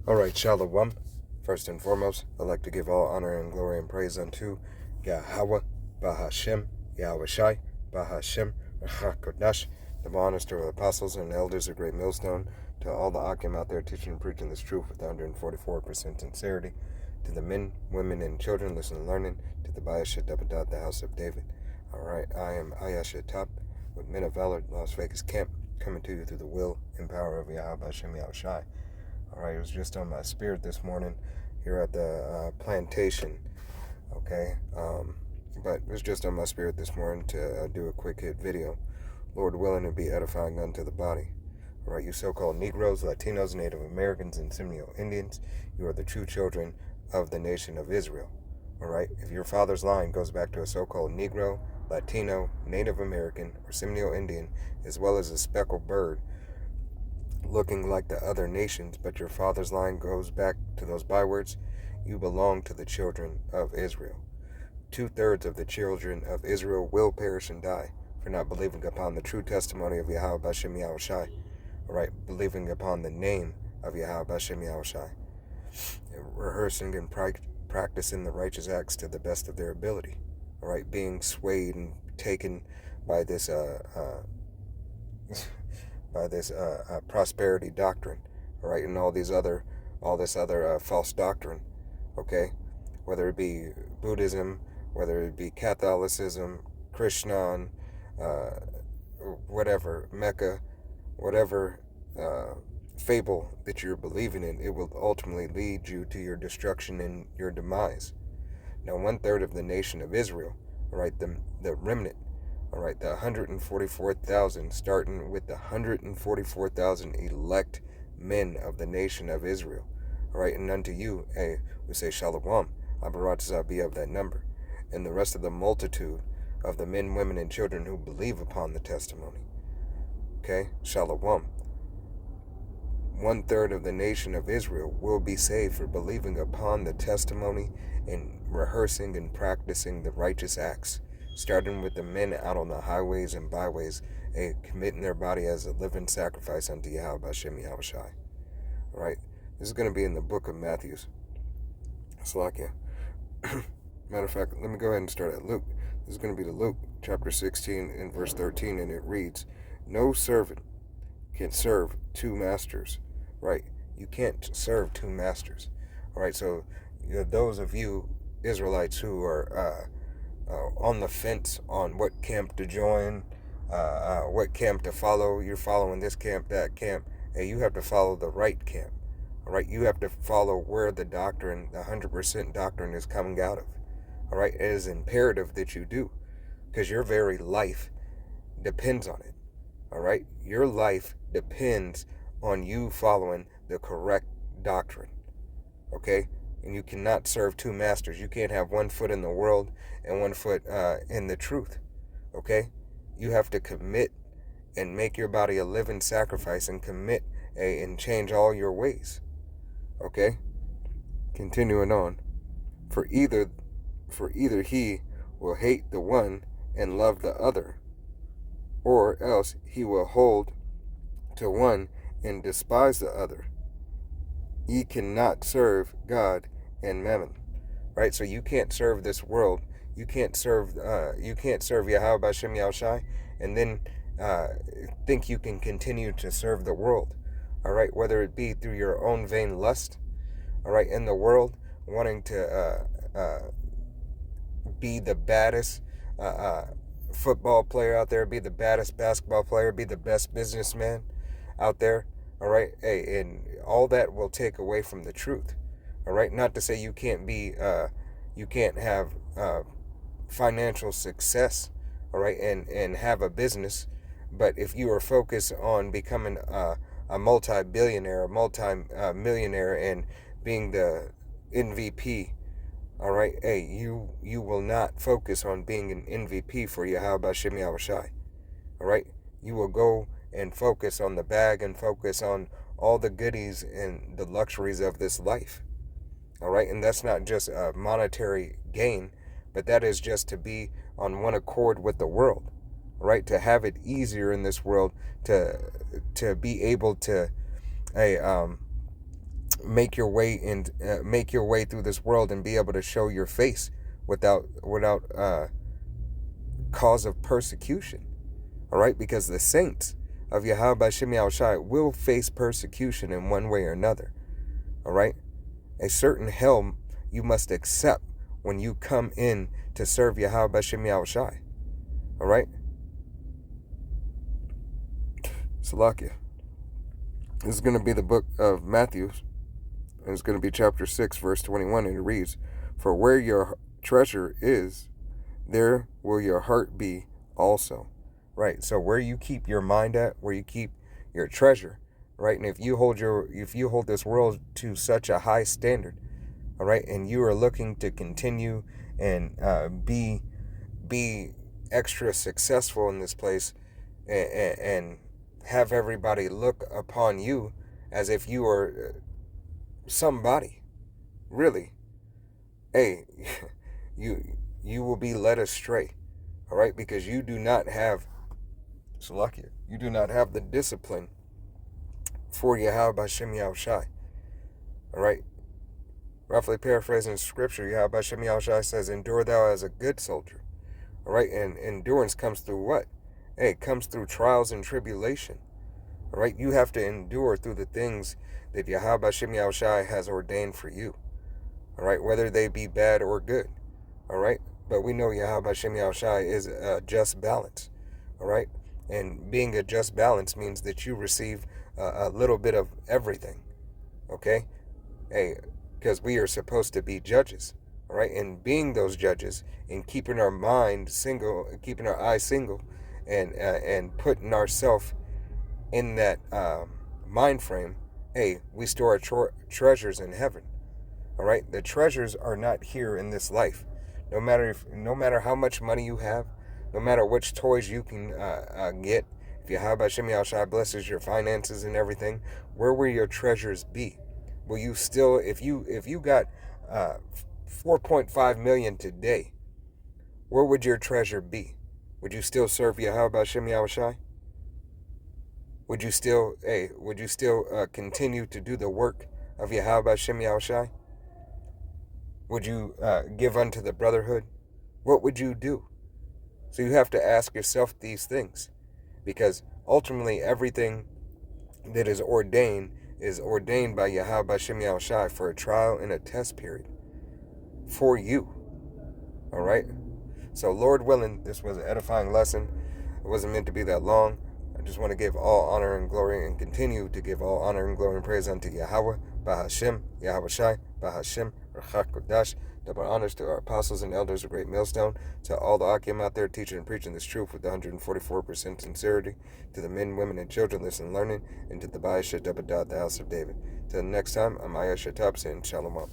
All right, Shalom. First and foremost, I'd like to give all honor and glory and praise unto Yahweh, Bahashem, Yahweh Shai, Bahashem, Rachakodash, the honors to the apostles and elders of Great Millstone, to all the Akim out there teaching and preaching this truth with 144% sincerity, to the men, women, and children listening and learning, to the Bayashat the house of David. All right, I am Ayasha Top with Men of Valor, Las Vegas Camp, coming to you through the will and power of Yahweh Hashem, Yahweh Shai. All right, it was just on my spirit this morning here at the plantation, okay? But it was just on my spirit this morning to do a quick hit video. Lord willing, to be edifying unto the body. All right, you so-called Negroes, Latinos, Native Americans, and Seminole Indians, you are the true children of the nation of Israel. All right, if your father's line goes back to a so-called Negro, Latino, Native American, or Seminole Indian, as well as a speckled bird, looking like the other nations, but your father's line goes back to those bywords, you belong to the children of Israel. 2/3 of the children of Israel will perish and die for not believing upon the true testimony of Yahweh Bashem Yahweh Shai. All right, believing upon the name of Yahweh Bashem Yahweh Shai. Rehearsing and practicing the righteous acts to the best of their ability. All right, being swayed and taken by this prosperity doctrine, all right, and all this other false doctrine, okay, whether it be Buddhism, whether it be Catholicism, Krishnan, whatever, Mecca, whatever fable that you're believing in, it will ultimately lead you to your destruction and your demise. Now, 1/3 of the nation of Israel, all right, the remnant, all right, the 144,000, starting with the 144,000 elect men of the nation of Israel. All right, and unto you, we say Shalom, Abaratazah be of that number. And the rest of the multitude of the men, women, and children who believe upon the testimony. Okay, Shalom. 1/3 of the nation of Israel will be saved for believing upon the testimony and rehearsing and practicing the righteous acts, starting with the men out on the highways and byways, committing their body as a living sacrifice unto Yahweh Hashem Yahweh Shai. All right, this is going to be in the book of Matthew. Slakia. Matter of fact, let me go ahead and start at Luke. This is going to be the Luke chapter 16 and verse 13, and it reads, "No servant can serve two masters." Right, you can't serve two masters. All right, so those of you Israelites who are on the fence on what camp to join, what camp to follow, you're following this camp, that camp, and you have to follow the right camp. All right, you have to follow where the doctrine, the 100% doctrine, is coming out of. All right, it is imperative that you do, because your very life depends on it. All right, your life depends on you following the correct doctrine. Okay, and you cannot serve two masters. You can't have one foot in the world and one foot in the truth. Okay, you have to commit and make your body a living sacrifice and commit and change all your ways. Okay, continuing on, for either he will hate the one and love the other, or else he will hold to one and despise the other. Ye cannot serve God and Mammon. Right, so you can't serve this world. You can't serve Yahweh Bashem Yahweh Shai, and then think you can continue to serve the world. All right, whether it be through your own vain lust, all right, in the world, wanting to be the baddest football player out there, be the baddest basketball player, be the best businessman out there. All right, hey, and all that will take away from the truth. All right, not to say you can't have financial success, all right, and have a business, but if you are focused on becoming a multi-billionaire, a multi-millionaire, and being the MVP, all right, hey, you will not focus on being an MVP for Yahweh Bashem Yahweh Shai. All right, you will go and focus on the bag and focus on all the goodies and the luxuries of this life. All right, and that's not just a monetary gain, but that is just to be on one accord with the world. Right, to have it easier in this world, to be able to make your way through this world and be able to show your face without cause of persecution. All right, because the saints of Yahweh B'Shem Yahushai will face persecution in one way or another. All right, a certain hell you must accept when you come in to serve Yahweh B'Shem Yahushai. All right, Salakia. This is going to be the book of Matthew, and it's going to be chapter 6, verse 21, and it reads, "For where your treasure is, there will your heart be also." Right, so where you keep your mind at, where you keep your treasure, right? And if you hold this world to such a high standard, all right, and you are looking to continue and be extra successful in this place, and have everybody look upon you as if you are somebody, really, hey, you will be led astray, all right, because you do not have the discipline for Yahweh B'Shem Yahushai. All right, roughly paraphrasing scripture, Yahweh B'Shem Yahushai says, "Endure thou as a good soldier." All right, and endurance comes through what? Hey, it comes through trials and tribulation. All right, you have to endure through the things that Yahweh B'Shem Yahushai has ordained for you. All right, whether they be bad or good. All right, but we know Yahweh B'Shem Yahushai is a just balance. All right, and being a just balance means that you receive a little bit of everything. Okay, hey, because we are supposed to be judges. All right, and being those judges and keeping our mind single, keeping our eyes single, and putting ourselves in that mind frame, hey, we store our treasures in heaven. All right, the treasures are not here in this life. No matter how much money you have, no matter which toys you can get, if Yahweh B'Shem Yahushai blesses your finances and everything, where will your treasures be? Will you still, if you got 4.5 million today, where would your treasure be? Would you still serve Yahweh B'Shem Yahushai? Would you still continue to do the work of Yahweh B'Shem Yahushai? Would you give unto the brotherhood? What would you do? So you have to ask yourself these things, because ultimately everything that is ordained by Yahweh B'Shem Yahushai for a trial and a test period for you. All right? So Lord willing, this was an edifying lesson. It wasn't meant to be that long. I just want to give all honor and glory, and continue to give all honor and glory and praise unto Yahweh, Bahashem, Yahweh Shai, Bahashem, Rachak Kodash. Double honors to our apostles and elders of Great Millstone, to all the Akim out there teaching and preaching this truth with 144% sincerity, to the men, women, and children listening, learning, and to the Bayesha Debadah, the house of David. Till next time, I'm Ayesha Top saying Shalom.